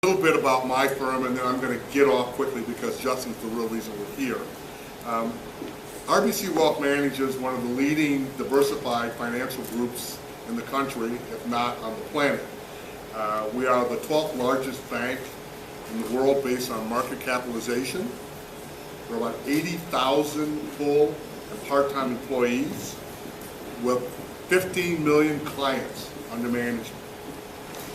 A little bit about my firm, and then I'm going to get off quickly because Justin's the real reason we're here. RBC Wealth Management is one of the leading diversified financial groups in the country, if not on the planet. We are the 12th largest bank in the world based on market capitalization. We're about 80,000 full and part-time employees with 15 million clients under management.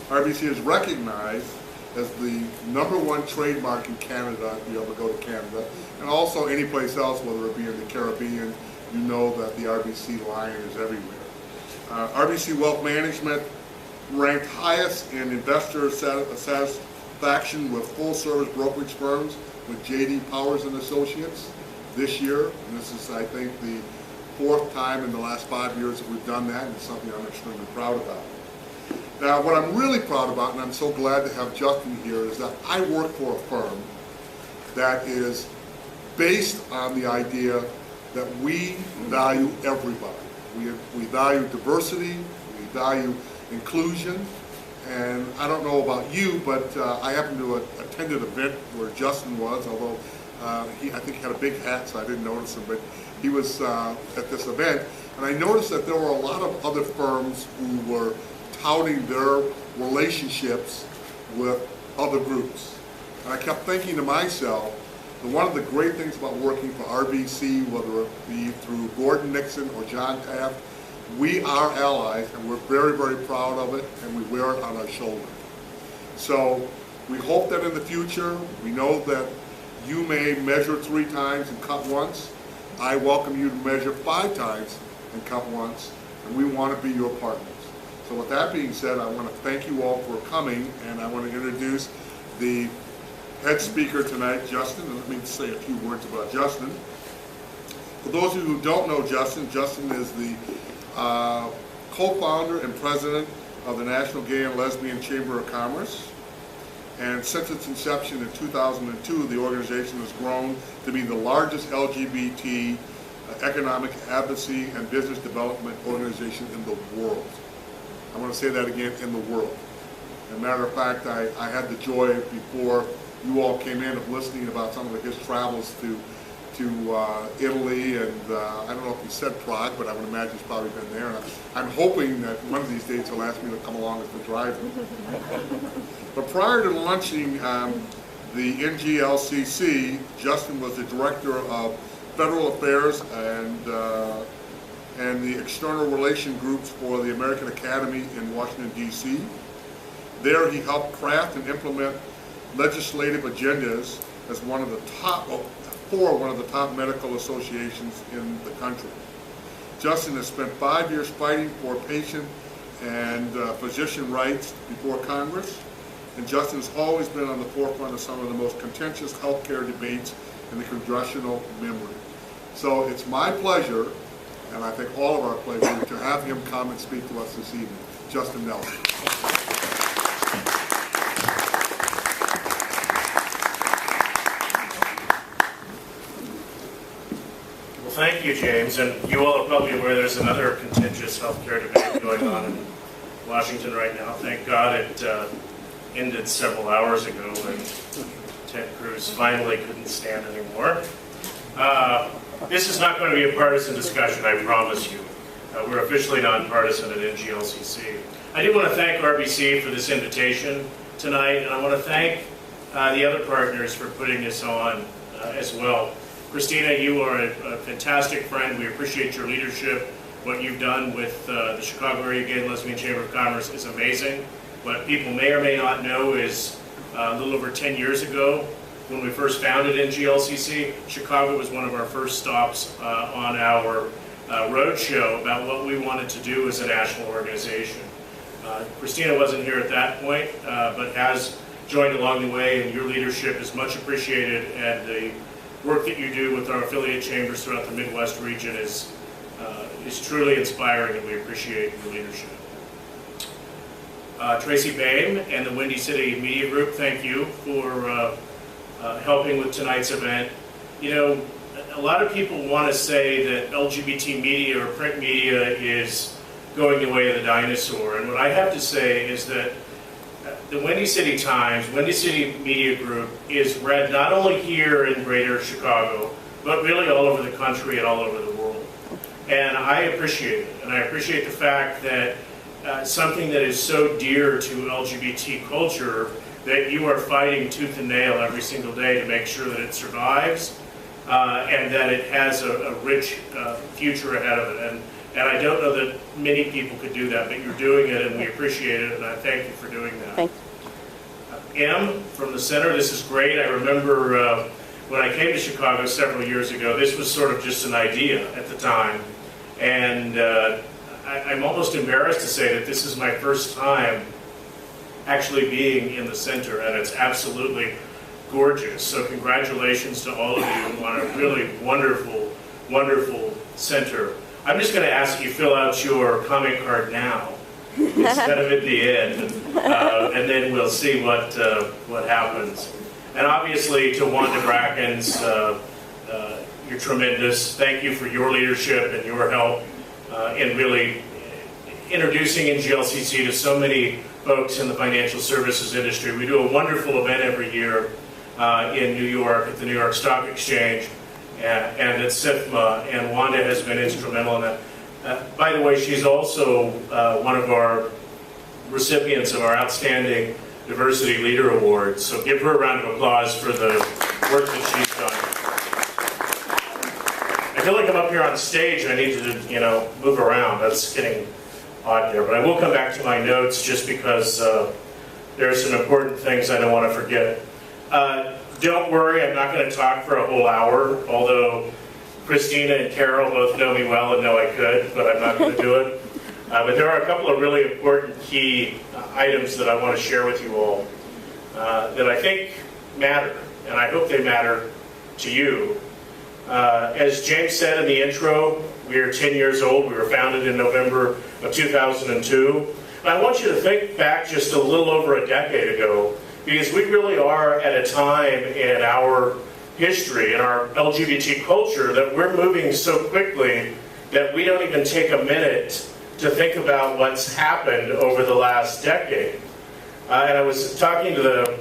RBC is recognized as the #1 trademark in Canada if you ever go to Canada, and also any place else, whether it be in the Caribbean. You know that the RBC lion is everywhere. RBC Wealth Management ranked highest in investor satisfaction with full-service brokerage firms with J.D. Powers and Associates this year, and this is, I think, the 4th time in the last 5 years that we've done that, and it's something I'm extremely proud about. Now, what I'm really proud about, and I'm so glad to have Justin here, is that I work for a firm that is based on the idea that we value everybody. We value diversity, we value inclusion, and I don't know about you, but I happened to attend an event where Justin was, although I think he had a big hat, so I didn't notice him, but he was at this event, and I noticed that there were a lot of other firms who were touting their relationships with other groups. And I kept thinking to myself, that one of the great things about working for RBC, whether it be through Gordon Nixon or John Taft, we are allies, and we're very, very proud of it, and we wear it on our shoulder. So we hope that in the future, we know that you may measure 3 times and cut once. I welcome you to measure 5 times and cut once, and we want to be your partners. So with that being said, I want to thank you all for coming, and I want to introduce the head speaker tonight, Justin, and let me say a few words about Justin. For those of you who don't know Justin, Justin is the co-founder and president of the National Gay and Lesbian Chamber of Commerce, and since its inception in 2002, the organization has grown to be the largest LGBT economic advocacy and business development organization in the world. I want to say that again, in the world. As a matter of fact, I had the joy before you all came in of listening about some of his travels to Italy, and I don't know if he said Prague, but I would imagine he's probably been there. And I'm hoping that one of these days he'll ask me to come along as the driver. But prior to launching the NGLCC, Justin was the director of federal affairs and the external relation groups for the American Academy in Washington, D.C. There he helped craft and implement legislative agendas as one of the top medical associations in the country. Justin has spent 5 years fighting for patient and physician rights before Congress, and Justin has always been on the forefront of some of the most contentious healthcare debates in the congressional memory. So it's my pleasure, and I think all of our pleasure, to have him come and speak to us this evening. Justin Elvord. Thank you, James, and you all are probably aware there's another contentious healthcare debate going on in Washington right now. Thank God it ended several hours ago when Ted Cruz finally couldn't stand anymore. This is not going to be a partisan discussion, I promise you. We're officially nonpartisan at NGLCC. I do want to thank RBC for this invitation tonight, and I want to thank the other partners for putting this on as well. Christina, you are a fantastic friend. We appreciate your leadership. What you've done with the Chicago Area Gay and Lesbian Chamber of Commerce is amazing. What people may or may not know is a little over 10 years ago, when we first founded NGLCC, Chicago was one of our first stops on our roadshow about what we wanted to do as a national organization. Christina wasn't here at that point, but has joined along the way, and your leadership is much appreciated, and the work that you do with our affiliate chambers throughout the Midwest region is truly inspiring, and we appreciate your leadership. Tracy Baim and the Windy City Media Group, thank you for helping with tonight's event. You know, a lot of people want to say that LGBT media or print media is going the way of the dinosaur, and what I have to say is that the Windy City Times, Windy City Media Group is read not only here in Greater Chicago, but really all over the country and all over the world. And I appreciate it. And I appreciate the fact that something that is so dear to LGBT culture, that you are fighting tooth and nail every single day to make sure that it survives and that it has a rich future ahead of it. And I don't know that many people could do that, but you're doing it, and we appreciate it, and I thank you for doing that. Thank you. M from the center, this is great. I remember when I came to Chicago several years ago, this was sort of just an idea at the time. And I'm almost embarrassed to say that this is my first time actually being in the center, and it's absolutely gorgeous. So congratulations to all of you on a really wonderful, wonderful center. I'm just going to ask you to fill out your comment card now instead of at the end, and then we'll see what happens. And obviously to Wanda Brackens, you're tremendous. Thank you for your leadership and your help in really introducing NGLCC to so many folks in the financial services industry. We do a wonderful event every year in New York at the New York Stock Exchange and at SIFMA, and Wanda has been instrumental in that. By the way, she's also one of our recipients of our Outstanding Diversity Leader Award, so give her a round of applause for the work that she's done. I feel like I'm up here on stage and I need to, move around. That's getting odd there, but I will come back to my notes just because there are some important things I don't want to forget. Don't worry, I'm not going to talk for a whole hour, although Christina and Carol both know me well and know I could, but I'm not going to do it. But there are a couple of really important key items that I want to share with you all that I think matter, and I hope they matter to you. As James said in the intro, we are 10 years old. We were founded in November of 2002. And I want you to think back just a little over a decade ago, because we really are at a time in our history, in our LGBT culture, that we're moving so quickly that we don't even take a minute to think about what's happened over the last decade. And I was talking to the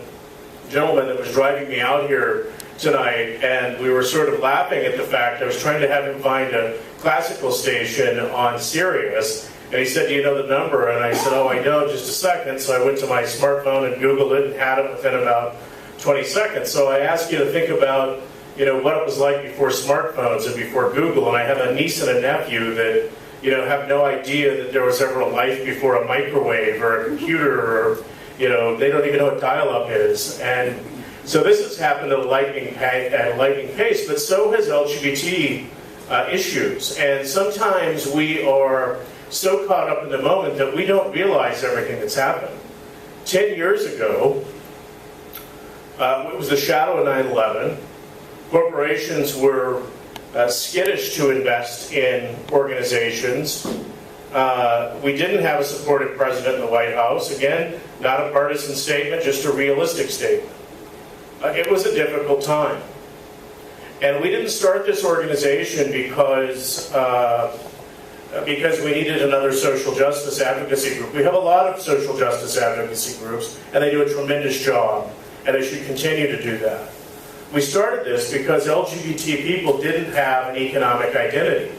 gentleman that was driving me out here tonight, and we were sort of laughing at the fact I was trying to have him find a classical station on Sirius, and he said, "Do you know the number?" And I said, "Oh, I know, just a second." So I went to my smartphone and Googled it and had it within about 20 seconds. So I asked you to think about, what it was like before smartphones and before Google, and I have a niece and a nephew that, have no idea that there was ever a life before a microwave or a computer, or, they don't even know what dial-up is. And so this has happened at a lightning pace, but so has LGBT issues. And sometimes we are so caught up in the moment that we don't realize everything that's happened. 10 years ago, it was the shadow of 9/11. Corporations were skittish to invest in organizations. We didn't have a supportive president in the White House. Again, not a partisan statement, just a realistic statement. It was a difficult time. And we didn't start this organization because we needed another social justice advocacy group. We have a lot of social justice advocacy groups, and they do a tremendous job, and they should continue to do that. We started this because LGBT people didn't have an economic identity.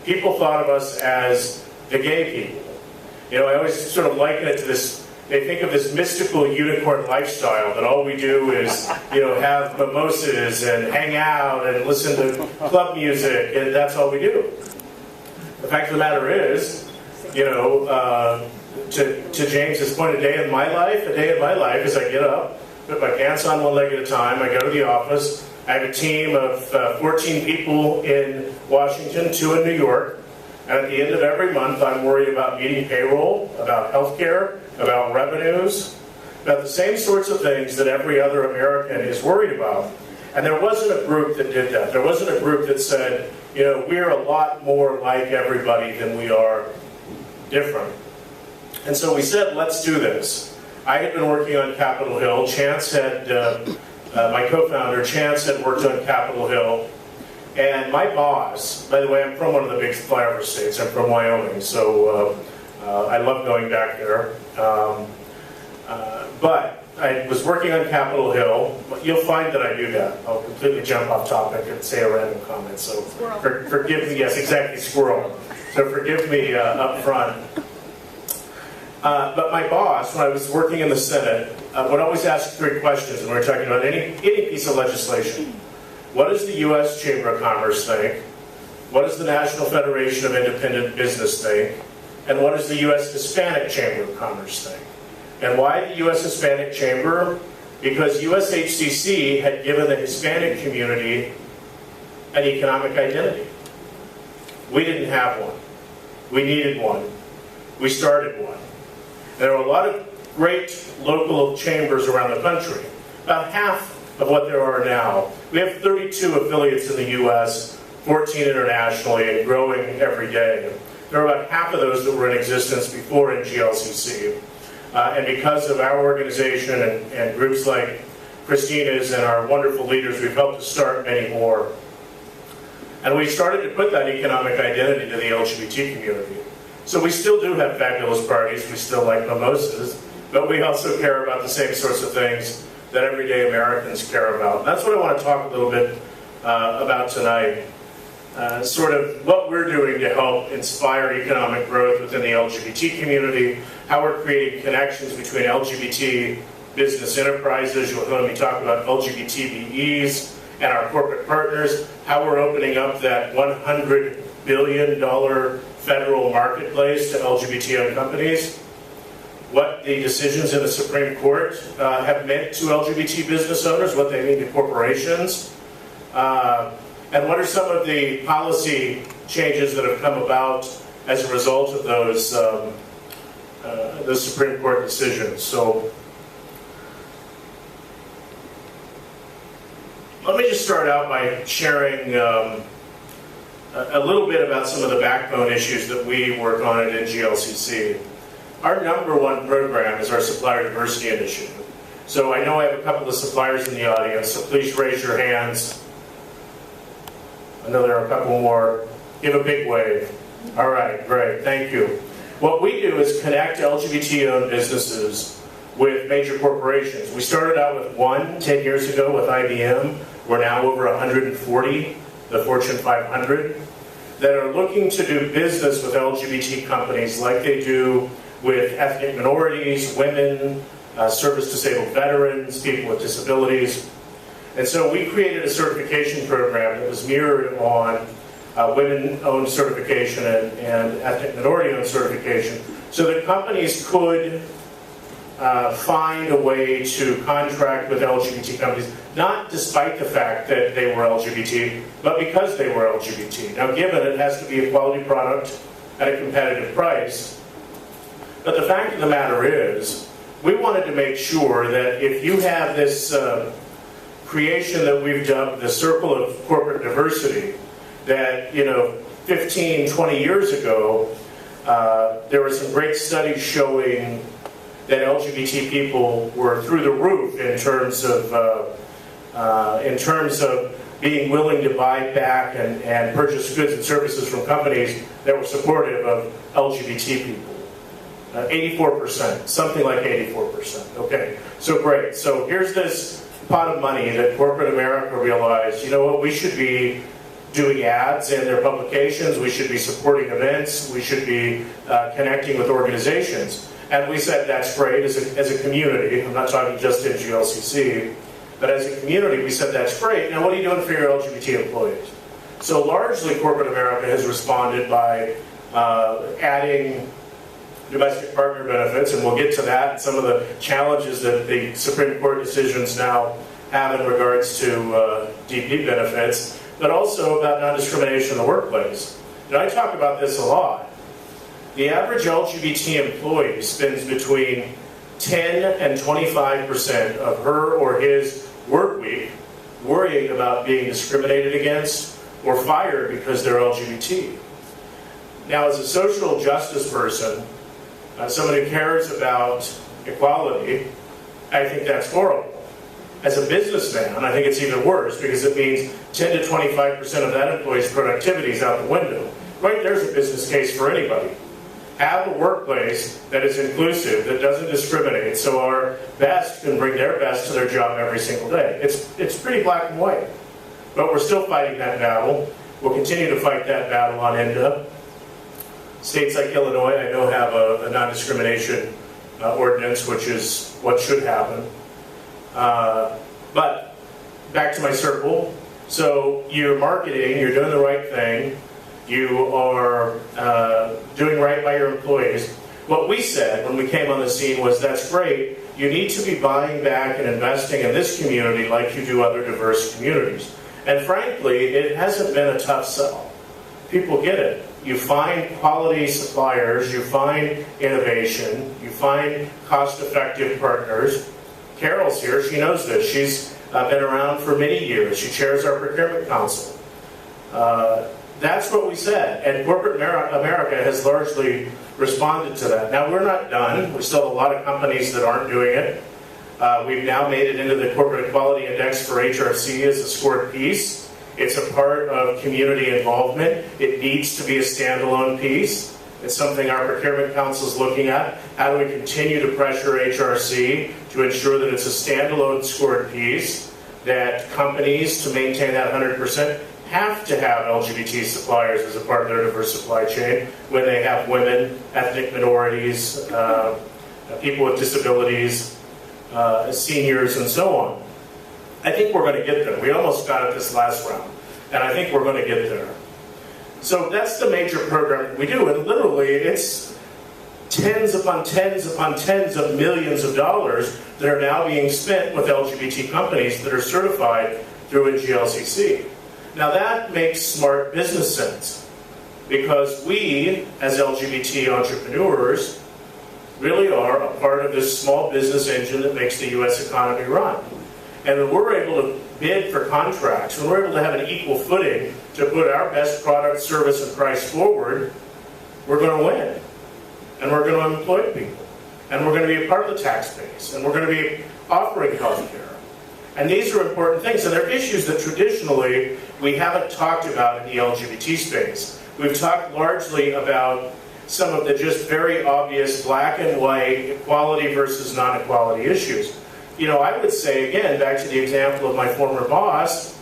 People thought of us as the gay people. I always sort of liken it to this, they think of this mystical unicorn lifestyle, that all we do is, have mimosas and hang out and listen to club music, and that's all we do. The fact of the matter is, to James's point, a day in my life is I get up, put my pants on one leg at a time, I go to the office, I have a team of 14 people in Washington, 2 in New York, and at the end of every month I'm worried about meeting payroll, about health care, about revenues, about the same sorts of things that every other American is worried about. And there wasn't a group that did that. There wasn't a group that said, we're a lot more like everybody than we are different. And so we said, let's do this. I had been working on Capitol Hill. Chance had, my co-founder, Chance had worked on Capitol Hill. And my boss, by the way, I'm from one of the big flyover states. I'm from Wyoming, so I love going back there. But I was working on Capitol Hill. You'll find that I do that. I'll completely jump off topic and say a random comment. So forgive me. Yes, exactly, squirrel. So forgive me up front. But my boss, when I was working in the Senate, would always ask 3 questions when we were talking about any piece of legislation. What does the U.S. Chamber of Commerce think? What does the National Federation of Independent Business think? And what does the U.S. Hispanic Chamber of Commerce think? And why the U.S. Hispanic Chamber? Because USHCC had given the Hispanic community an economic identity. We didn't have one. We needed one. We started one. There are a lot of great local chambers around the country, about half of what there are now. We have 32 affiliates in the U.S., 14 internationally, and growing every day. There are about half of those that were in existence before NGLCC. And because of our organization and groups like Christina's and our wonderful leaders, we've helped to start many more. And we started to put that economic identity to the LGBT community. So we still do have fabulous parties, we still like mimosas, but we also care about the same sorts of things that everyday Americans care about. And that's what I want to talk a little bit about tonight. Sort of what we're doing to help inspire economic growth within the LGBT community, how we're creating connections between LGBT business enterprises. You'll hear me talk about LGBTBEs and our corporate partners, how we're opening up that $100 billion federal marketplace to LGBT-owned companies, what the decisions in the Supreme Court have meant to LGBT business owners, what they mean to corporations, and what are some of the policy changes that have come about as a result of those Supreme Court decisions. So let me just start out by sharing a little bit about some of the backbone issues that we work on at NGLCC. Our #1 program is our Supplier Diversity Initiative. So I know I have a couple of suppliers in the audience, so please raise your hands. I know there are a couple more. Give a big wave. All right, great, thank you. What we do is connect LGBT-owned businesses with major corporations. We started out with 10 years ago with IBM. We're now over 140, the Fortune 500, that are looking to do business with LGBT companies like they do with ethnic minorities, women, service-disabled veterans, people with disabilities. And so we created a certification program that was mirrored on women-owned certification and ethnic minority-owned certification, so that companies could find a way to contract with LGBT companies, not despite the fact that they were LGBT, but because they were LGBT. Now, given it has to be a quality product at a competitive price, but the fact of the matter is, we wanted to make sure that if you have this creation that we've dubbed the Circle of Corporate Diversity, that 15, 20 years ago, there were some great studies showing that LGBT people were through the roof in terms of being willing to buy back and purchase goods and services from companies that were supportive of LGBT people. 84%, something like 84%. Okay, so great. So here's this pot of money that corporate America realized, you know what, we should be doing ads in their publications, we should be supporting events, we should be connecting with organizations. And we said that's great as a community. I'm not talking just NGLCC, but as a community we said that's great. Now what are you doing for your LGBT employees? So largely corporate America has responded by adding domestic partner benefits, and we'll get to that and some of the challenges that the Supreme Court decisions now have in regards to DP benefits, but also about non-discrimination in the workplace. And I talk about this a lot. The average LGBT employee spends between 10 and 25% of her or his work week worrying about being discriminated against or fired because they're LGBT. Now, as a social justice person, someone who cares about equality, I think that's horrible. As a businessman, I think it's even worse because it means 10 to 25% of that employee's productivity is out the window. Right there's a business case for anybody. have a workplace that is inclusive, that doesn't discriminate, so our best can bring their best to their job every single day. It's pretty black and white, but we're still fighting that battle. We'll continue to fight that battle on NGLCC. States like Illinois, I know, have a non-discrimination ordinance, which is what should happen. But back to my circle. So you're marketing, you're doing the right thing, you are doing right by your employees. What we said when we came on the scene was, that's great, you need to be buying back and investing in this community like you do other diverse communities. And frankly, it hasn't been a tough sell. People get it. You find quality suppliers, you find innovation, you find cost-effective partners. Carol's here, she knows this. She's been around for many years. She chairs our procurement council. That's what we said, and corporate America has largely responded to that. Now, we're not done. We still have a lot of companies that aren't doing it. We've now made it into the Corporate Equality Index for HRC as a scored piece. It's a part of community involvement. It needs to be a standalone piece. It's something our procurement council is looking at. How do we continue to pressure HRC to ensure that it's a standalone scored piece, that companies, to maintain that 100%, have to have LGBT suppliers as a part of their diverse supply chain when they have women, ethnic minorities, people with disabilities, seniors, and so on. I think we're going to get there. We almost got it this last round, and I think we're going to get there. So that's the major program that we do, and literally it's tens upon tens upon tens of millions of dollars that are now being spent with LGBT companies that are certified through NGLCC. Now that makes smart business sense, because we, as LGBT entrepreneurs, really are a part of this small business engine that makes the U.S. economy run. And when we're able to bid for contracts, when we're able to have an equal footing to put our best product, service, and price forward, we're going to win. And we're going to employ people. And we're going to be a part of the tax base. And we're going to be offering health care. And these are important things. And they're issues that traditionally we haven't talked about in the LGBT space. We've talked largely about some of the just very obvious black and white equality versus non-equality issues. You know, I would say, again, back to the example of my former boss,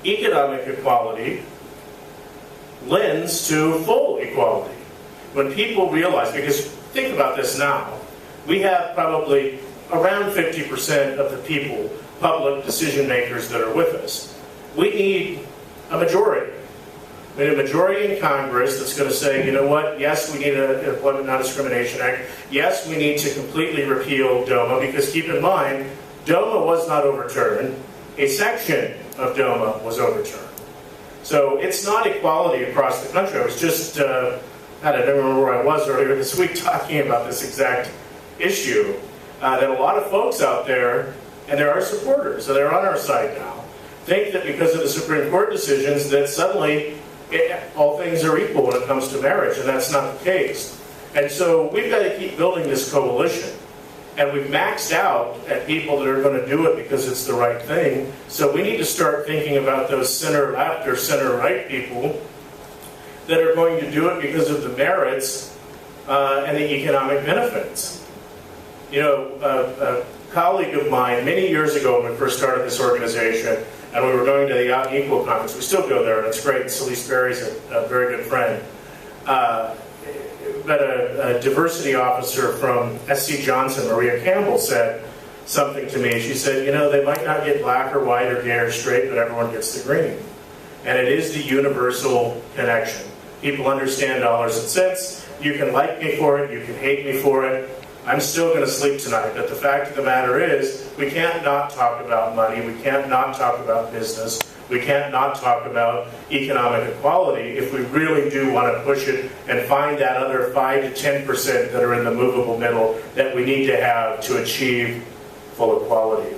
economic equality lends to full equality. When people realize, because think about this now, we have probably around 50% of the people, public decision makers, that are with us. We need a majority. We need a majority in Congress that's going to say, you know what, yes, we need an Employment Non-Discrimination Act. Yes, we need to completely repeal DOMA, because keep in mind, DOMA was not overturned. A section of DOMA was overturned. So it's not equality across the country. I was just, I don't remember where I was earlier this week talking about this exact issue, that a lot of folks out there, and there are supporters, so they're on our side now, think that because of the Supreme Court decisions that suddenly all things are equal when it comes to marriage, and that's not the case. And so we've got to keep building this coalition. And we've maxed out at people that are going to do it because it's the right thing. So we need to start thinking about those center-left or center-right people that are going to do it because of the merits and the economic benefits. You know, a colleague of mine, many years ago when we first started this organization, and we were going to the Out and Equal conference. We still go there, and it's great. Celeste Berry's a very good friend. But a diversity officer from SC Johnson, Maria Campbell, said something to me. She said, you know, they might not get black or white or gay or straight, but everyone gets the green. And it is the universal connection. People understand dollars and cents. You can like me for it. You can hate me for it. I'm still going to sleep tonight, but the fact of the matter is, we can't not talk about money, we can't not talk about business, we can't not talk about economic equality if we really do want to push it and find that other 5 to 10% that are in the movable middle that we need to have to achieve full equality.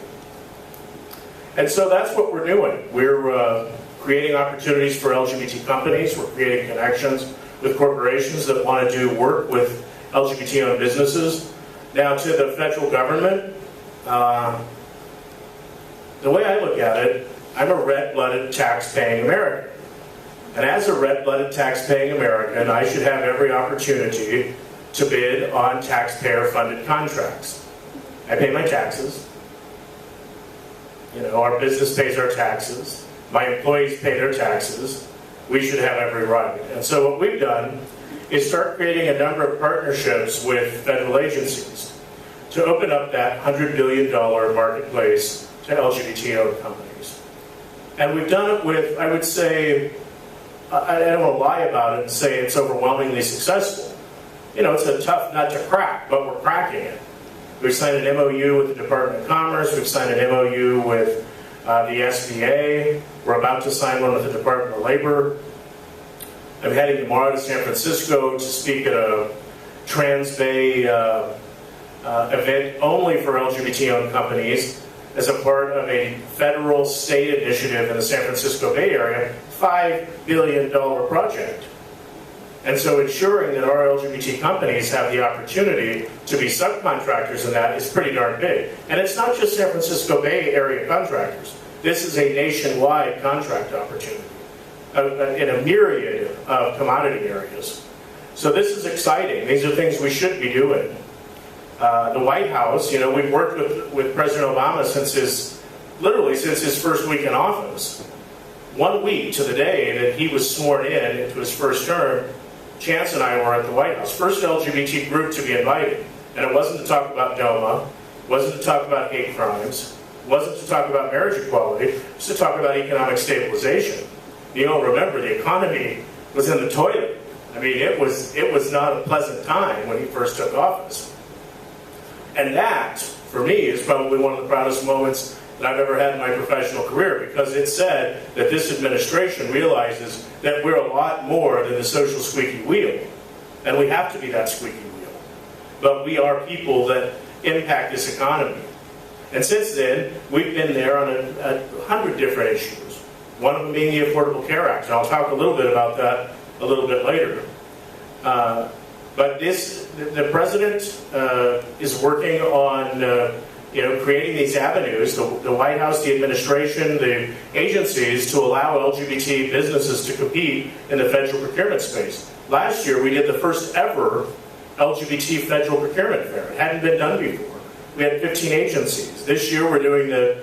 And so that's what we're doing. We're creating opportunities for LGBT companies, we're creating connections with corporations that want to do work with LGBT-owned businesses. Now, to the federal government, the way I look at it, I'm a red-blooded, tax-paying American. And as a red-blooded tax-paying American, I should have every opportunity to bid on taxpayer-funded contracts. I pay my taxes. You know, our business pays our taxes. My employees pay their taxes. We should have every right. And so what we've done is start creating a number of partnerships with federal agencies to open up that $100 billion marketplace to LGBT-owned companies. And we've done it with, I would say, I don't want to lie about it and say it's overwhelmingly successful. You know, it's a tough nut to crack, but we're cracking it. We've signed an MOU with the Department of Commerce. We've signed an MOU with the SBA. We're about to sign one with the Department of Labor. I'm heading tomorrow to San Francisco to speak at a Trans Bay event only for LGBT-owned companies as a part of a federal state initiative in the San Francisco Bay Area, $5 billion project. And so ensuring that our LGBT companies have the opportunity to be subcontractors in that is pretty darn big. And it's not just San Francisco Bay Area contractors. This is a nationwide contract opportunity in a myriad of commodity areas. So this is exciting. These are things we should be doing. The White House, you know, we've worked with President Obama literally since his first week in office. 1 week to the day that he was sworn in into his first term, Chance and I were at the White House. First LGBT group to be invited. And it wasn't to talk about DOMA, wasn't to talk about hate crimes, wasn't to talk about marriage equality, it was to talk about economic stabilization. You all remember the economy was in the toilet. I mean, it was not a pleasant time when he first took office. And that, for me, is probably one of the proudest moments that I've ever had in my professional career, because it said that this administration realizes that we're a lot more than the social squeaky wheel. And we have to be that squeaky wheel. But we are people that impact this economy. And since then, we've been there on 100 different issues. One of them being the Affordable Care Act. And I'll talk a little bit about that a little bit later. But the president is working on creating these avenues, the White House, the administration, the agencies, to allow LGBT businesses to compete in the federal procurement space. Last year, we did the first ever LGBT federal procurement fair. It hadn't been done before. We had 15 agencies. This year, we're doing the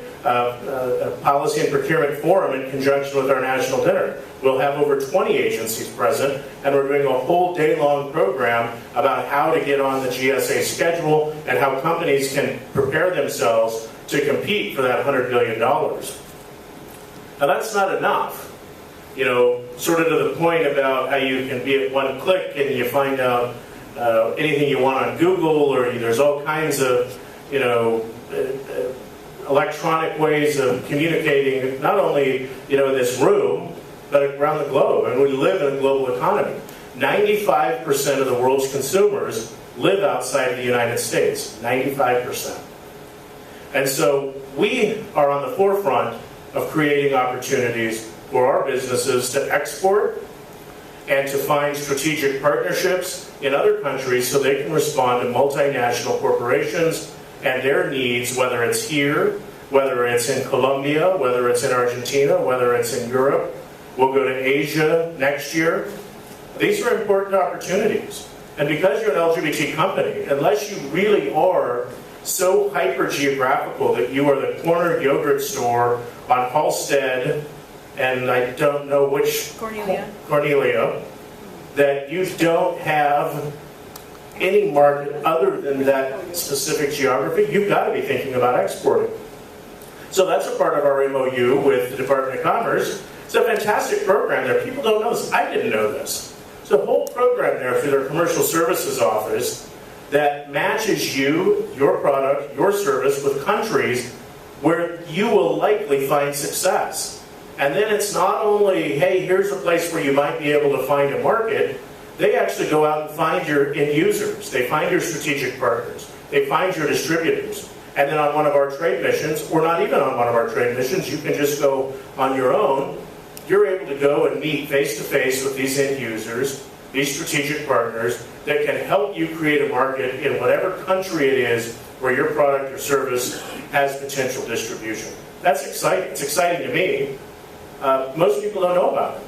Policy and Procurement Forum in conjunction with our national dinner. We'll have over 20 agencies present, and we're doing a whole day-long program about how to get on the GSA schedule and how companies can prepare themselves to compete for that $100 billion. Now, that's not enough. You know, sort of to the point about how you can be at one click and you find out anything you want on Google, or there's all kinds of, electronic ways of communicating, not only, in this room, but around the globe. And we live in a global economy. 95% of the world's consumers live outside of the United States. 95%. And so we are on the forefront of creating opportunities for our businesses to export and to find strategic partnerships in other countries so they can respond to multinational corporations and their needs, whether it's here, whether it's in Colombia, whether it's in Argentina, whether it's in Europe. We'll go to Asia next year. These are important opportunities. And because you're an LGBT company, unless you really are so hyper-geographical that you are the corner yogurt store on Halsted, and I don't know which... Cornelia, that you don't have any market other than that specific geography, you've got to be thinking about exporting. So that's a part of our MOU with the Department of Commerce. It's a fantastic program there. People don't know this. I didn't know this. It's a whole program there through their commercial services office that matches you, your product, your service with countries where you will likely find success. And then it's not only, hey, here's a place where you might be able to find a market. They actually go out and find your end users. They find your strategic partners. They find your distributors. And then on one of our trade missions, or not even on one of our trade missions, you can just go on your own. You're able to go and meet face-to-face with these end users, these strategic partners that can help you create a market in whatever country it is where your product or service has potential distribution. That's exciting. It's exciting to me. Most people don't know about it.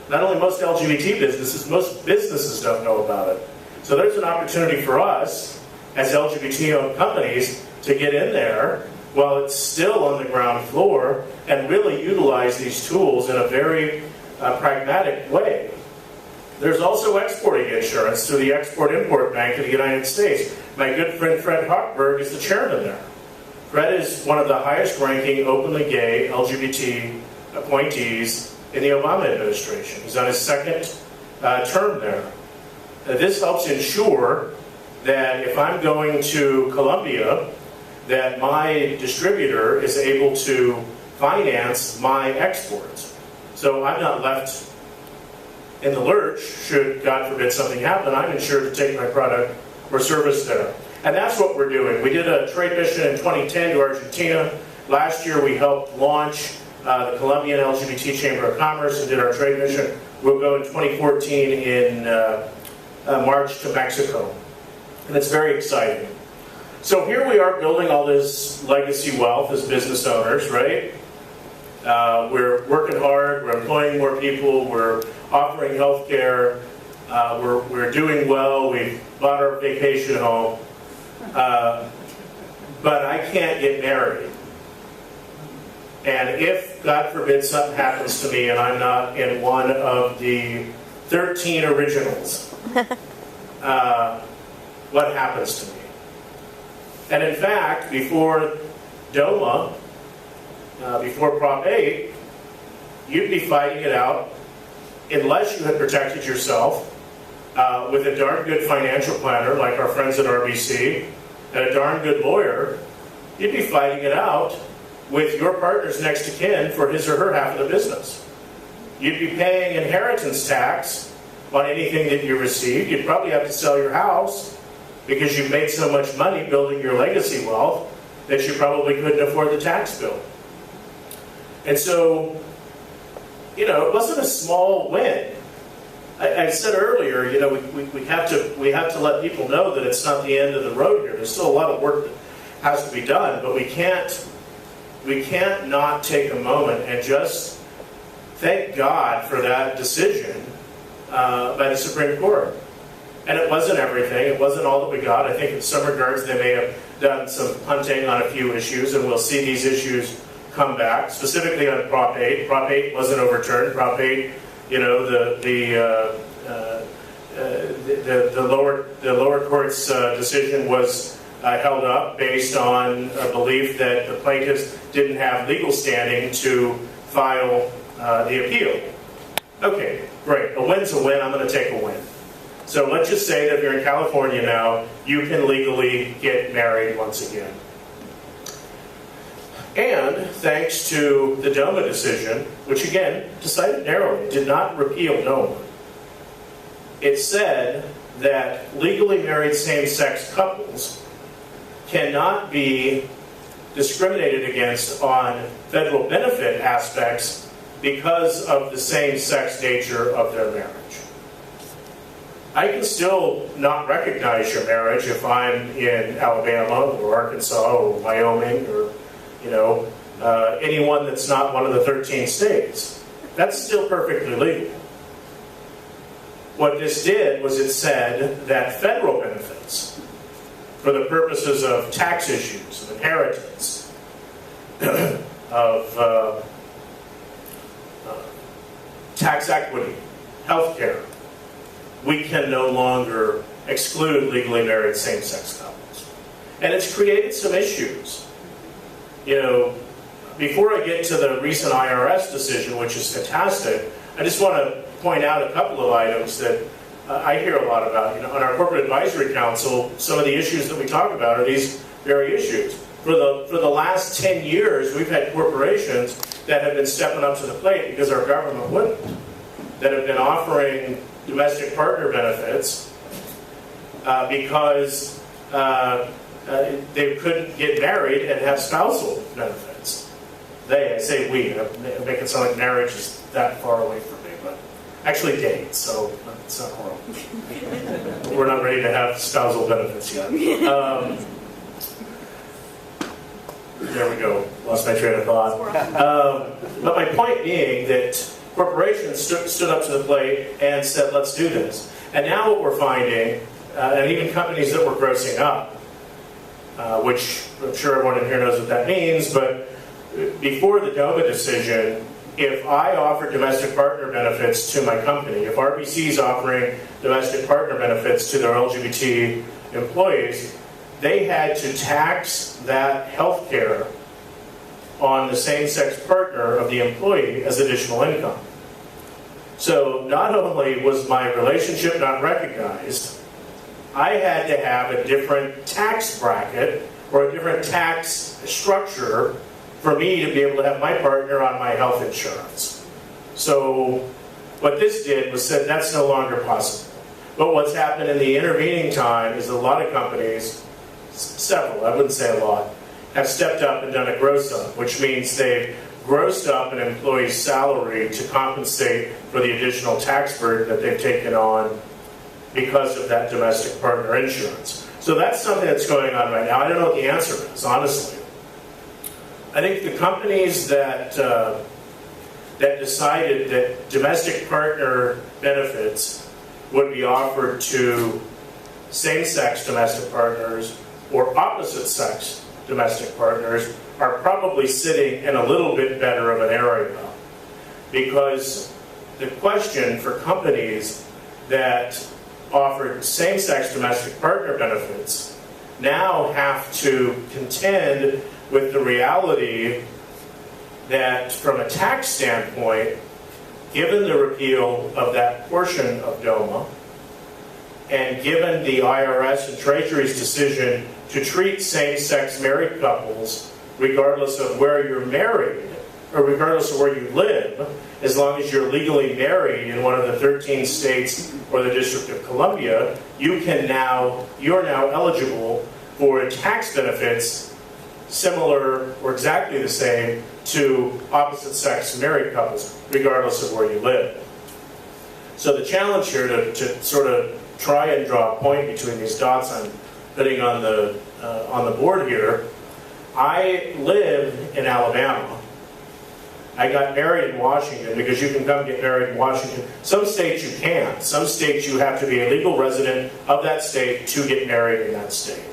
not only most LGBT businesses, most businesses don't know about it. So there's an opportunity for us as LGBT-owned companies to get in there while it's still on the ground floor and really utilize these tools in a very pragmatic way. There's also exporting insurance through the Export-Import Bank of the United States. My good friend Fred Hochberg is the chairman there. Fred is one of the highest-ranking openly gay LGBT appointees in the Obama administration. He's on his second term there. This helps ensure that if I'm going to Colombia, that my distributor is able to finance my exports. So I'm not left in the lurch should, God forbid, something happen. I'm insured to take my product or service there. And that's what we're doing. We did a trade mission in 2010 to Argentina. Last year we helped launch the Colombian LGBT Chamber of Commerce and did our trade mission. We'll go in 2014 in March to Mexico. And it's very exciting. So here we are building all this legacy wealth as business owners, right? We're working hard, we're employing more people, we're offering health care, we're doing well, we've bought our vacation home, but I can't get married. And if, God forbid, something happens to me and I'm not in one of the 13 originals, what happens to me? And in fact, before DOMA, before Prop 8, you'd be fighting it out unless you had protected yourself with a darn good financial planner like our friends at RBC and a darn good lawyer. You'd be fighting it out with your partner's next to kin for his or her half of the business. You'd be paying inheritance tax on anything that you received. You'd probably have to sell your house because you've made so much money building your legacy wealth that you probably couldn't afford the tax bill. And so, it wasn't a small win. I said earlier, we have to let people know that it's not the end of the road here. There's still a lot of work that has to be done, but we can't not take a moment and just thank God for that decision by the Supreme Court. And it wasn't everything. It wasn't all that we got. I think in some regards they may have done some punting on a few issues, and we'll see these issues come back, specifically on Prop 8. Prop 8 wasn't overturned. Prop 8, the lower court's decision was held up based on a belief that the plaintiffs didn't have legal standing to file the appeal. Okay, great. A win's a win. I'm going to take a win. So let's just say that if you're in California now, you can legally get married once again. And thanks to the DOMA decision, which again, decided narrowly, did not repeal DOMA, it said that legally married same-sex couples cannot be discriminated against on federal benefit aspects because of the same-sex nature of their marriage. I can still not recognize your marriage if I'm in Alabama or Arkansas or Wyoming or anyone that's not one of the 13 states. That's still perfectly legal. What this did was it said that federal benefits, for the purposes of tax issues, of inheritance, of tax equity, health care, we can no longer exclude legally married same-sex couples. And it's created some issues. Before I get to the recent IRS decision, which is fantastic, I just want to point out a couple of items that I hear a lot about. On our Corporate Advisory Council, some of the issues that we talk about are these very issues. For the last 10 years, we've had corporations that have been stepping up to the plate because our government wouldn't, that have been offering domestic partner benefits because they couldn't get married and have spousal benefits. I say we, I make it sound like marriage is that far away from me, but actually date, so it's not horrible. We're not ready to have spousal benefits yet. There we go, lost my train of thought. But my point being that corporations stood up to the plate and said, let's do this. And now what we're finding, and even companies that were grossing up, which I'm sure everyone in here knows what that means, but before the DOMA decision, if I offer domestic partner benefits to my company, if RBC is offering domestic partner benefits to their LGBT employees, they had to tax that health care on the same-sex partner of the employee as additional income. So not only was my relationship not recognized, I had to have a different tax bracket or a different tax structure for me to be able to have my partner on my health insurance. So what this did was said that's no longer possible. But what's happened in the intervening time is a lot of companies, several, I wouldn't say a lot, have stepped up and done a gross up, which means they've grossed up an employee's salary to compensate for the additional tax burden that they've taken on because of that domestic partner insurance. So that's something that's going on right now. I don't know what the answer is, honestly. I think the companies that decided that domestic partner benefits would be offered to same-sex domestic partners or opposite-sex domestic partners are probably sitting in a little bit better of an area, because the question for companies that offered same-sex domestic partner benefits now have to contend with the reality that from a tax standpoint, given the repeal of that portion of DOMA, and given the IRS and Treasury's decision to treat same-sex married couples, regardless of where you're married, or regardless of where you live, as long as you're legally married in one of the 13 states or the District of Columbia, you're now eligible for tax benefits similar or exactly the same to opposite-sex married couples, regardless of where you live. So the challenge here to sort of try and draw a point between these dots I'm putting on the board here. I live in Alabama. I got married in Washington because you can come get married in Washington. Some states you can't. Some states you have to be a legal resident of that state to get married in that state.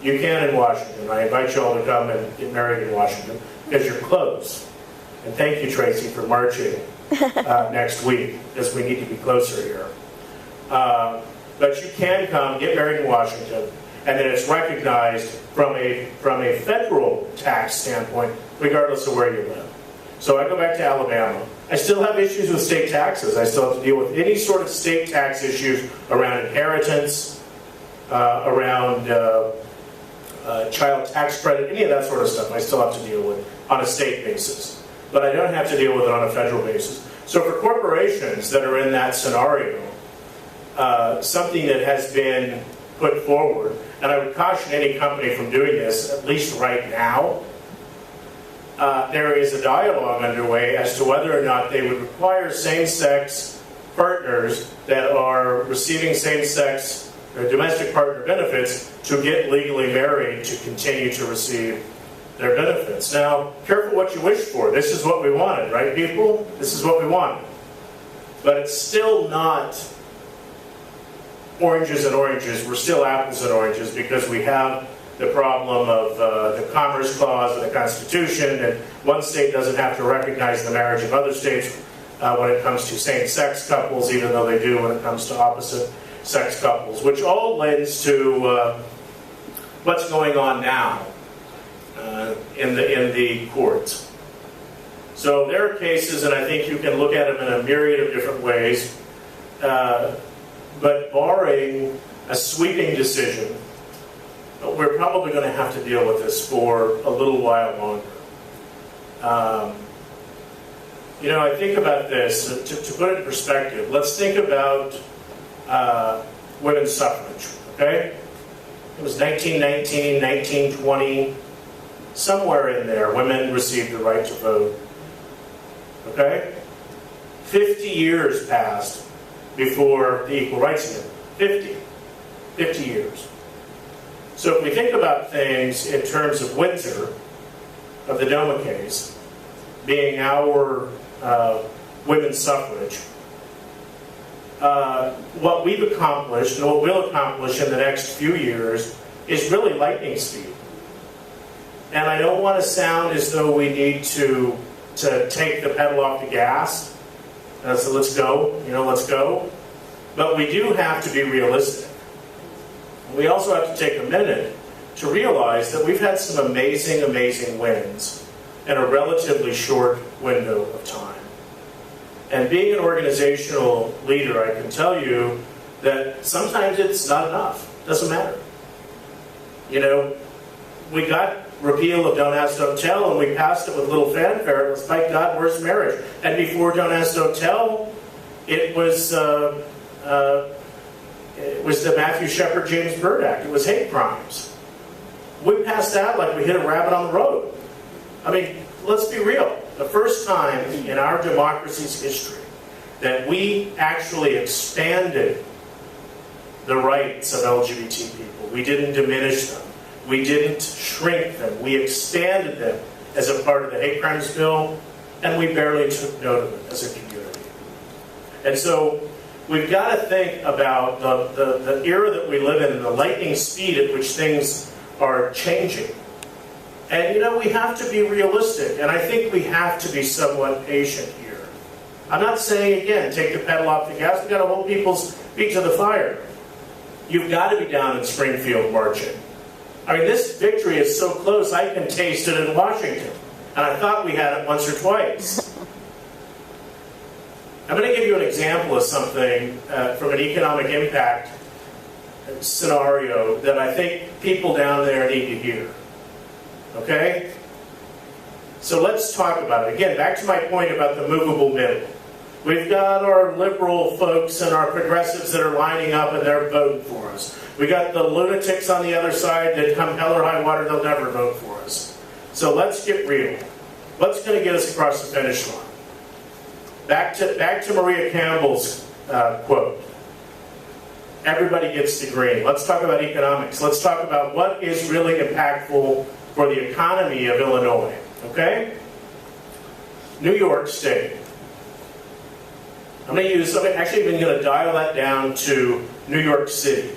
You can in Washington. I invite you all to come and get married in Washington because you're close. And thank you, Tracy, for marching next week, because we need to be closer here. But you can come, get married in Washington, and then it's recognized from a federal tax standpoint, regardless of where you live. So I go back to Alabama. I still have issues with state taxes. I still have to deal with any sort of state tax issues around inheritance, around child tax credit, any of that sort of stuff I still have to deal with on a state basis. But I don't have to deal with it on a federal basis. So for corporations that are in that scenario, something that has been put forward, and I would caution any company from doing this, at least right now, there is a dialogue underway as to whether or not they would require same-sex partners that are receiving same-sex or domestic partner benefits to get legally married to continue to receive their benefits. Now, careful what you wish for. This is what we wanted, right, people? This is what we wanted. But it's still not oranges and oranges. We're still apples and oranges, because we have the problem of the Commerce Clause of the Constitution, and one state doesn't have to recognize the marriage of other states when it comes to same-sex couples, even though they do when it comes to opposite-sex couples, which all lends to what's going on now in the courts. So there are cases, and I think you can look at them in a myriad of different ways, but barring a sweeping decision, we're probably going to have to deal with this for a little while longer. I think about this, to put it in perspective, let's think about women's suffrage, okay? It was 1919, 1920, somewhere in there, women received the right to vote, okay? 50 years passed before the Equal Rights Amendment. 50 years. So if we think about things in terms of Windsor, of the DOMA case, being our women's suffrage. What we've accomplished and what we'll accomplish in the next few years is really lightning speed. And I don't want to sound as though we need to take the pedal off the gas. So let's go, let's go. But we do have to be realistic. We also have to take a minute to realize that we've had some amazing, amazing wins in a relatively short window of time. And being an organizational leader, I can tell you that sometimes it's not enough. Doesn't matter. We got repeal of Don't Ask, Don't Tell, and we passed it with little fanfare. It was, by God, where's marriage? And before Don't Ask, Don't Tell, it was the Matthew Shepard, James Byrd Act. It was hate crimes. We passed that like we hit a rabbit on the road. I mean, let's be real. The first time in our democracy's history that we actually expanded the rights of LGBT people. We didn't diminish them. We didn't shrink them. We expanded them as a part of the hate crimes bill, and we barely took note of it as a community. And so we've got to think about the era that we live in and the lightning speed at which things are changing. And we have to be realistic, and I think we have to be somewhat patient here. I'm not saying, again, take the pedal off the gas. We've got to hold people's feet to the fire. You've got to be down in Springfield marching. I mean, this victory is so close, I can taste it in Washington. And I thought we had it once or twice. I'm going to give you an example of something from an economic impact scenario that I think people down there need to hear. Okay? So let's talk about it. Again, back to my point about the movable middle. We've got our liberal folks and our progressives that are lining up and they're voting for us. We got the lunatics on the other side that come hell or high water, they'll never vote for us. So let's get real. What's going to get us across the finish line? Back to Maria Campbell's quote. Everybody gets the green. Let's talk about economics. Let's talk about what is really impactful for the economy of Illinois. Okay? New York State. I'm actually even going to dial that down to New York City.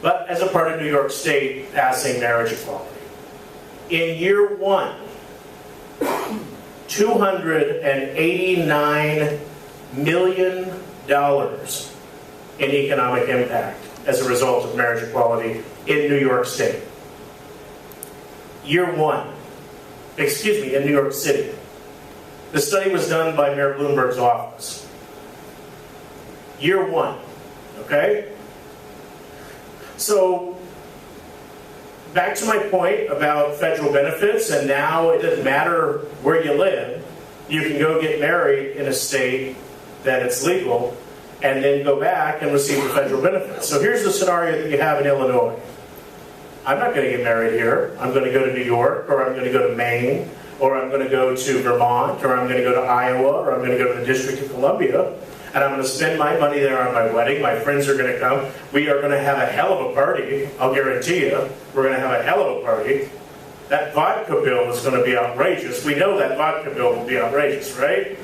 But as a part of New York State passing marriage equality. In year one, $289 million in economic impact as a result of marriage equality in New York State. Year one. In New York City. The study was done by Mayor Bloomberg's office. Year one. Okay? So, back to my point about federal benefits, and now it doesn't matter where you live. You can go get married in a state that it's legal, and then go back and receive the federal benefits. So here's the scenario that you have in Illinois. I'm not going to get married here. I'm going to go to New York, or I'm going to go to Maine, or I'm going to go to Vermont, or I'm going to go to Iowa, or I'm going to go to the District of Columbia, and I'm going to spend my money there on my wedding. My friends are going to come. We are going to have a hell of a party. I'll guarantee you. We're going to have a hell of a party. That vodka bill is going to be outrageous. We know that vodka bill will be outrageous, right?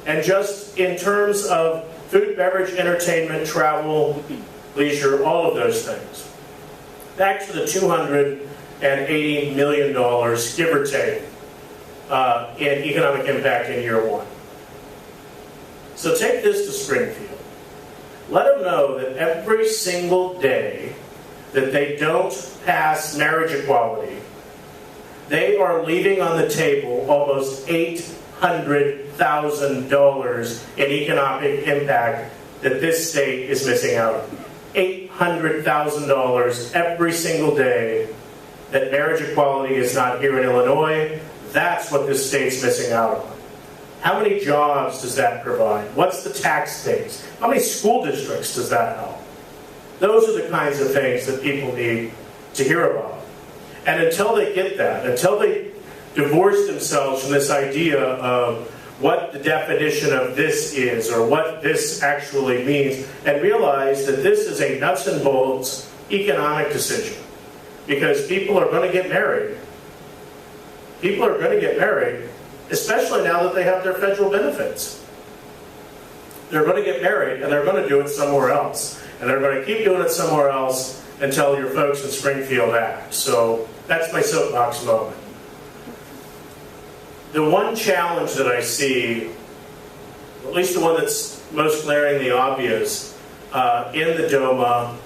And just in terms of food, beverage, entertainment, travel, leisure, all of those things. Back to the $280 million, give or take, in economic impact in year one. So take this to Springfield. Let them know that every single day that they don't pass marriage equality, they are leaving on the table almost $800,000 in economic impact that this state is missing out on. $800,000 every single day that marriage equality is not here in Illinois. That's what this state's missing out on. How many jobs does that provide? What's the tax base? How many school districts does that help? Those are the kinds of things that people need to hear about. And until they get that, until they divorce themselves from this idea of what the definition of this is or what this actually means, and realize that this is a nuts and bolts economic decision. Because people are going to get married. People are going to get married, especially now that they have their federal benefits. They're going to get married, and they're going to do it somewhere else. And they're going to keep doing it somewhere else until your folks in Springfield act. So that's my soapbox moment. The one challenge that I see, at least the one that's most glaringly obvious, in the DOMA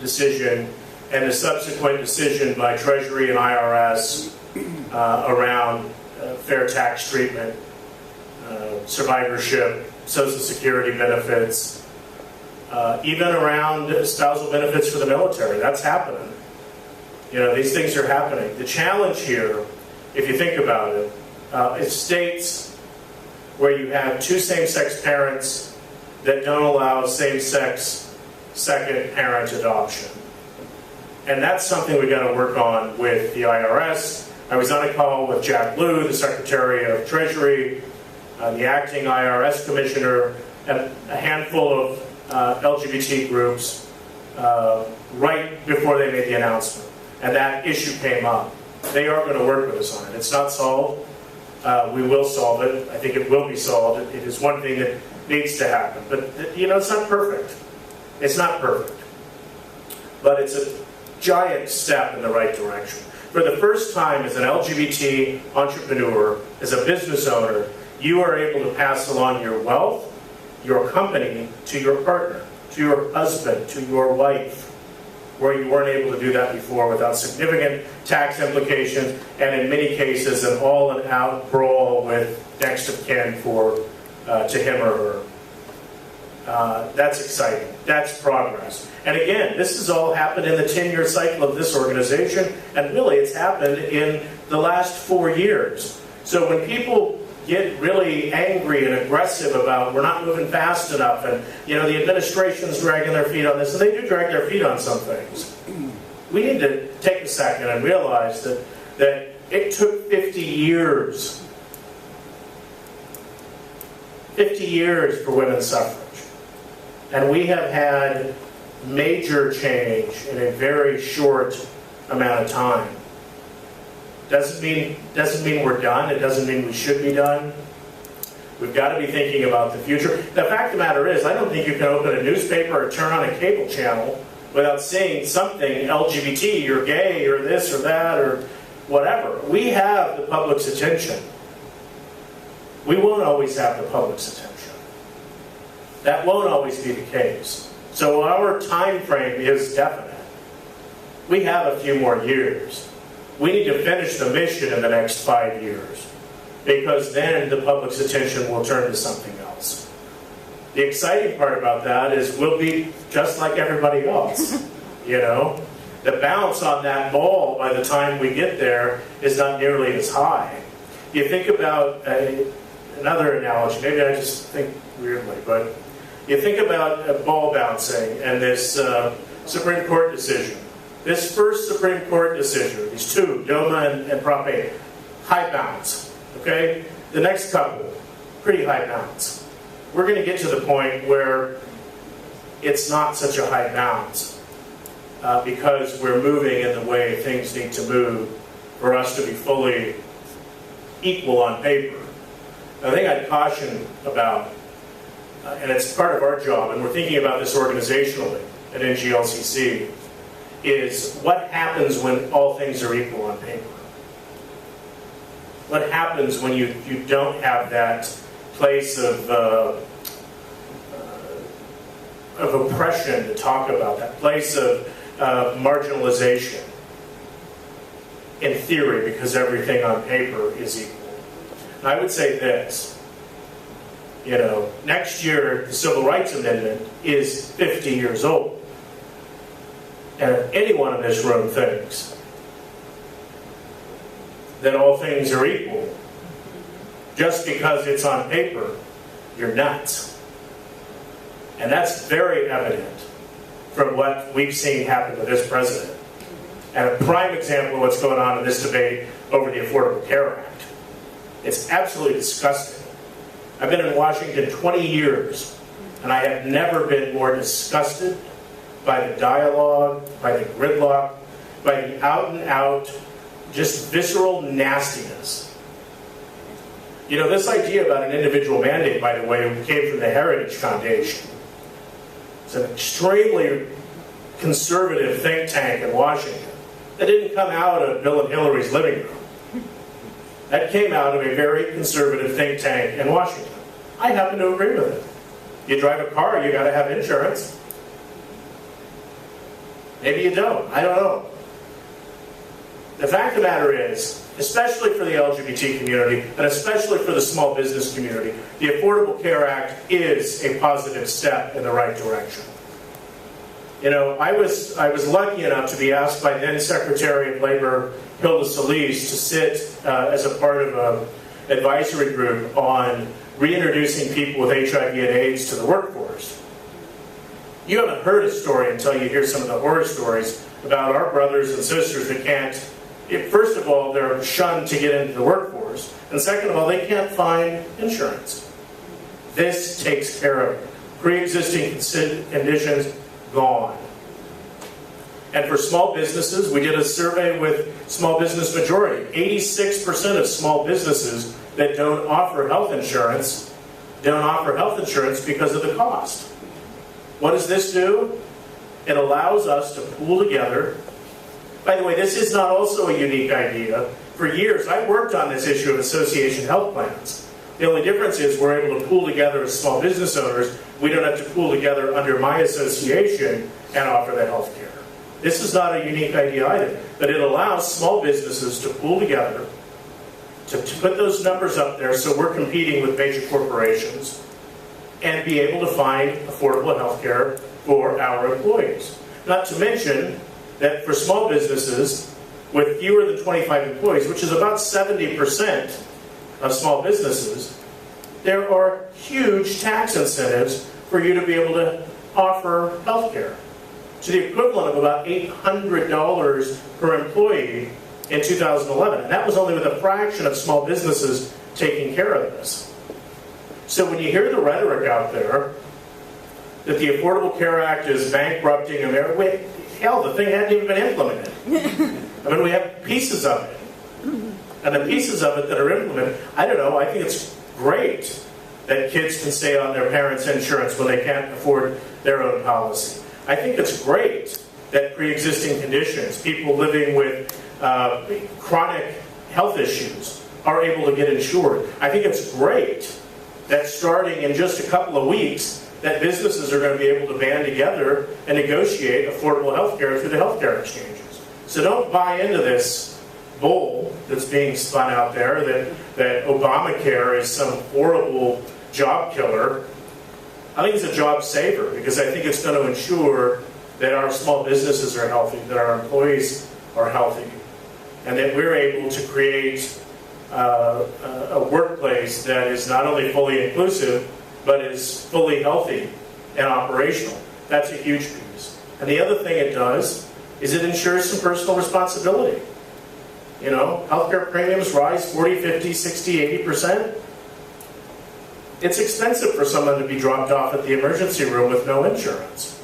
decision and the subsequent decision by Treasury and IRS around fair tax treatment, survivorship, Social Security benefits, even around spousal benefits for the military. That's happening. You know, these things are happening. The challenge here, if you think about it, it states where you have two same-sex parents that don't allow same-sex second parent adoption. And that's something we got to work on with the IRS. I was on a call with Jack Lew, the Secretary of Treasury, the acting IRS commissioner, and a handful of LGBT groups right before they made the announcement. And that issue came up. They are going to work with us on it. It's not solved. We will solve it. I think it will be solved. It is one thing that needs to happen. But, you know, it's not perfect. It's not perfect. But it's a giant step in the right direction. For the first time as an LGBT entrepreneur, as a business owner, you are able to pass along your wealth, your company, to your partner, to your husband, to your wife, where you weren't able to do that before without significant tax implications, and in many cases an all-and-out brawl with next of kin to him or her. That's exciting. That's progress. And again, this has all happened in the 10-year cycle of this organization, and really it's happened in the last 4 years. So when people get really angry and aggressive about we're not moving fast enough, and you know the administration's dragging their feet on this, and they do drag their feet on some things. We need to take a second and realize that it took 50 years for women's suffrage. And we have had major change in a very short amount of time. Doesn't mean we're done. It doesn't mean we should be done. We've got to be thinking about the future. The fact of the matter is, I don't think you can open a newspaper or turn on a cable channel without seeing something LGBT or gay or this or that or whatever. We have the public's attention. We won't always have the public's attention. That won't always be the case. So our time frame is definite. We have a few more years. We need to finish the mission in the next 5 years, because then the public's attention will turn to something else. The exciting part about that is we'll be just like everybody else. You know, the bounce on that ball by the time we get there is not nearly as high. You think about another analogy, maybe I just think weirdly, but you think about ball bouncing and this Supreme Court decision. This first Supreme Court decision, these two, DOMA and Prop 8, high bounce, okay? The next couple, pretty high bounce. We're going to get to the point where it's not such a high bounce because we're moving in the way things need to move for us to be fully equal on paper. The thing I'd caution about, and it's part of our job, and we're thinking about this organizationally at NGLCC, is what happens when all things are equal on paper? What happens when you don't have that place of oppression to talk about, that place of marginalization in theory, because everything on paper is equal? And I would say this, you know, next year the Civil Rights Amendment is 50 years old. And if anyone in this room thinks that all things are equal just because it's on paper, you're nuts. And that's very evident from what we've seen happen with this president. And a prime example of what's going on in this debate over the Affordable Care Act. It's absolutely disgusting. I've been in Washington 20 years, and I have never been more disgusted by the dialogue, by the gridlock, by the out-and-out, just visceral nastiness You know, this idea about an individual mandate, by the way, came from the Heritage Foundation. It's an extremely conservative think tank in Washington. That didn't come out of Bill and Hillary's living room. That came out of a very conservative think tank in Washington. I happen to agree with it. You drive a car, you got to have insurance. Maybe you don't. I don't know. The fact of the matter is, especially for the LGBT community, and especially for the small business community, the Affordable Care Act is a positive step in the right direction. You know, I was lucky enough to be asked by then Secretary of Labor Hilda Solis to sit as a part of an advisory group on reintroducing people with HIV and AIDS to the workforce. You haven't heard a story until you hear some of the horror stories about our brothers and sisters that can't, first of all, they're shunned to get into the workforce, and second of all, they can't find insurance. This takes care of it. Pre-existing conditions, gone. And for small businesses, we did a survey with Small Business Majority. 86% of small businesses that don't offer health insurance because of the cost. What does this do? It allows us to pool together. By the way, this is not also a unique idea. For years, I worked on this issue of association health plans. The only difference is we're able to pool together as small business owners. We don't have to pool together under my association and offer the health care. This is not a unique idea either, but it allows small businesses to pool together, to put those numbers up there so we're competing with major corporations, and be able to find affordable health care for our employees. Not to mention that for small businesses with fewer than 25 employees, which is about 70% of small businesses, there are huge tax incentives for you to be able to offer health care, to the equivalent of about $800 per employee in 2011. And that was only with a fraction of small businesses taking care of this. So when you hear the rhetoric out there that the Affordable Care Act is bankrupting America, wait, hell, the thing hadn't even been implemented. I mean, we have pieces of it. And the pieces of it that are implemented, I don't know, I think it's great that kids can stay on their parents' insurance when they can't afford their own policy. I think it's great that pre-existing conditions, people living with chronic health issues, are able to get insured. I think it's great that starting in just a couple of weeks, that businesses are going to be able to band together and negotiate affordable health care through the healthcare exchanges. So don't buy into this bull that's being spun out there that Obamacare is some horrible job killer. I think it's a job saver because I think it's going to ensure that our small businesses are healthy, that our employees are healthy, and that we're able to create a workplace that is not only fully inclusive, but is fully healthy and operational. That's a huge piece. And the other thing it does is it ensures some personal responsibility. You know, healthcare premiums rise 40, 50, 60, 80%. It's expensive for someone to be dropped off at the emergency room with no insurance.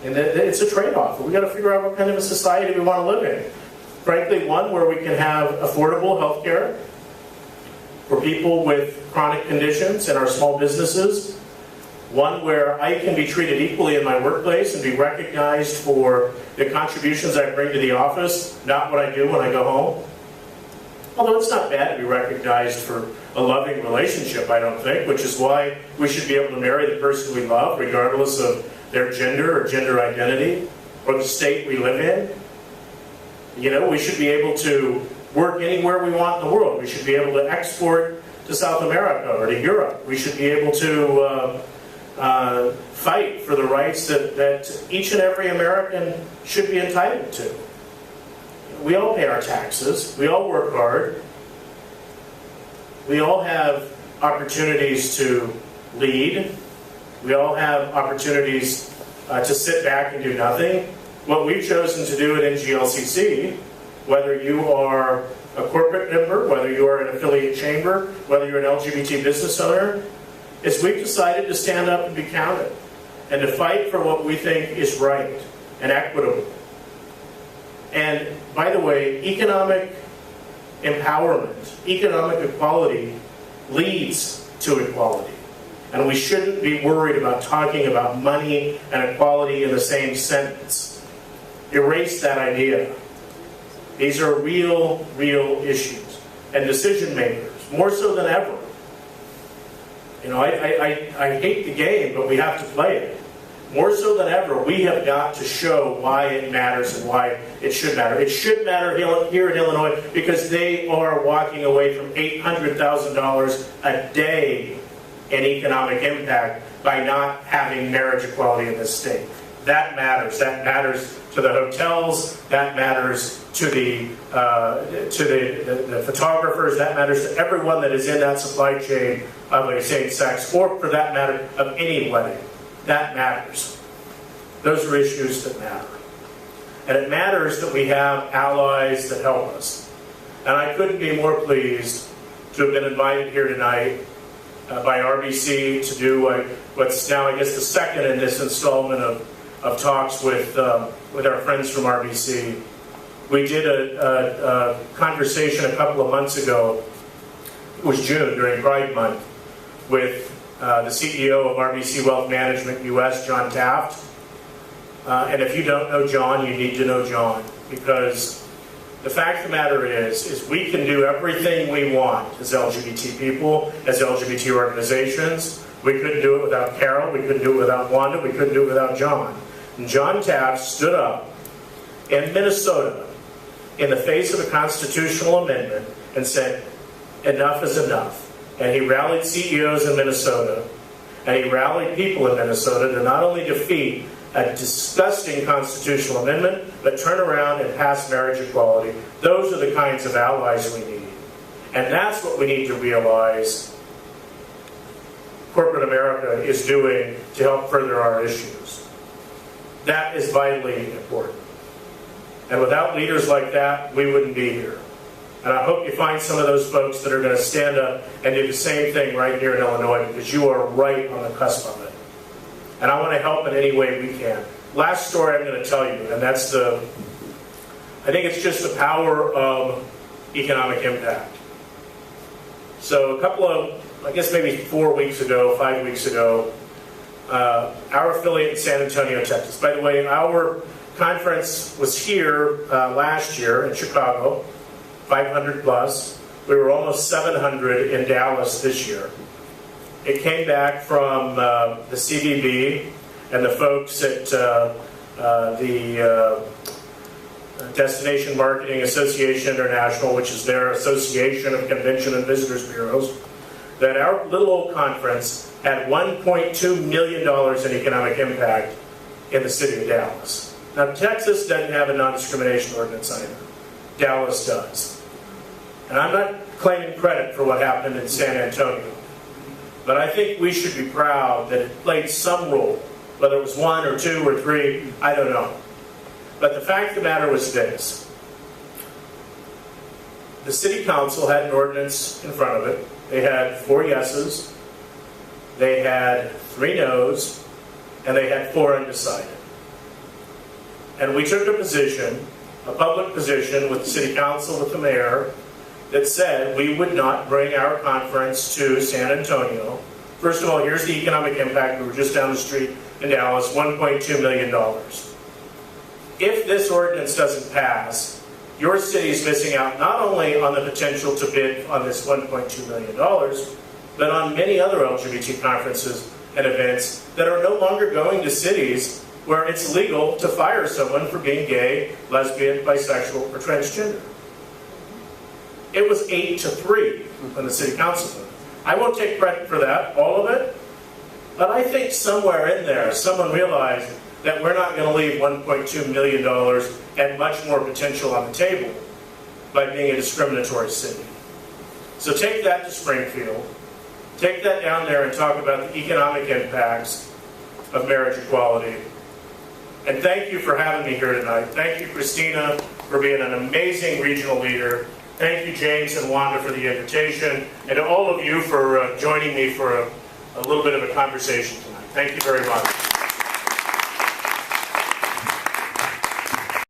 And it's a trade-off. We've got to figure out what kind of a society we want to live in. Frankly, one where we can have affordable health care for people with chronic conditions in our small businesses. One where I can be treated equally in my workplace and be recognized for the contributions I bring to the office, not what I do when I go home. Although it's not bad to be recognized for a loving relationship, I don't think, which is why we should be able to marry the person we love, regardless of their gender or gender identity, or the state we live in. You know, we should be able to work anywhere we want in the world. We should be able to export to South America or to Europe. We should be able to fight for the rights that each and every American should be entitled to. We all pay our taxes. We all work hard. We all have opportunities to lead. We all have opportunities to sit back and do nothing. What we've chosen to do at NGLCC, whether you are a corporate member, whether you are an affiliate chamber, whether you're an LGBT business owner, is we've decided to stand up and be counted and to fight for what we think is right and equitable. And by the way, economic empowerment, economic equality leads to equality. And we shouldn't be worried about talking about money and equality in the same sentence. Erase that idea. These are real issues. And decision makers, more so than ever. You know, I hate the game, but we have to play it. More so than ever, we have got to show why it matters and why it should matter. It should matter here in Illinois because they are walking away from $800,000 a day in economic impact by not having marriage equality in this state. That matters. That matters to the hotels. That matters to the photographers. That matters to everyone that is in that supply chain of a same-sex, or for that matter, of any wedding. That matters. Those are issues that matter. And it matters that we have allies that help us. And I couldn't be more pleased to have been invited here tonight by RBC to do what's now, I guess, the second in this installment of talks with our friends from RBC. We did a conversation a couple of months ago, it was June, during Pride Month, with the CEO of RBC Wealth Management US, John Taft. And if you don't know John, you need to know John, because the fact of the matter is we can do everything we want as LGBT people, as LGBT organizations. We couldn't do it without Carol, we couldn't do it without Wanda, we couldn't do it without John. And John Taft stood up in Minnesota in the face of a constitutional amendment and said, enough is enough. And he rallied CEOs in Minnesota, and he rallied people in Minnesota to not only defeat a disgusting constitutional amendment, but turn around and pass marriage equality. Those are the kinds of allies we need. And that's what we need to realize corporate America is doing to help further our issues. That is vitally important. And without leaders like that, we wouldn't be here. And I hope you find some of those folks that are going to stand up and do the same thing right here in Illinois, because you are right on the cusp of it. And I want to help in any way we can. Last story I'm going to tell you, and that's I think it's just the power of economic impact. So a couple of, I guess maybe 5 weeks ago, our affiliate in San Antonio, Texas. By the way, our conference was here last year in Chicago, 500 plus. We were almost 700 in Dallas this year. It came back from the CBB and the folks at the Destination Marketing Association International, which is their association of convention and visitors bureaus, that our little old conference had $1.2 million in economic impact in the city of Dallas. Now, Texas doesn't have a non-discrimination ordinance either. Dallas does. And I'm not claiming credit for what happened in San Antonio, but I think we should be proud that it played some role, whether it was 1 or 2 or 3, I don't know. But the fact of the matter was this. The city council had an ordinance in front of it. They had 4 yeses, they had 3 noes, and they had 4 undecided. And we took a position, a public position with the city council, with the mayor, that said we would not bring our conference to San Antonio. First of all, here's the economic impact. We were just down the street in Dallas, $1.2 million. If this ordinance doesn't pass, your city is missing out not only on the potential to bid on this $1.2 million, but on many other LGBT conferences and events that are no longer going to cities where it's legal to fire someone for being gay, lesbian, bisexual, or transgender. It was 8-3 when the city council voted. I won't take credit for that, all of it, but I think somewhere in there, someone realized that we're not going to leave $1.2 million and much more potential on the table by being a discriminatory city. So take that to Springfield, take that down there and talk about the economic impacts of marriage equality. And thank you for having me here tonight. Thank you, Christina, for being an amazing regional leader. Thank you, James and Wanda, for the invitation, and to all of you for joining me for a little bit of a conversation tonight. Thank you very much.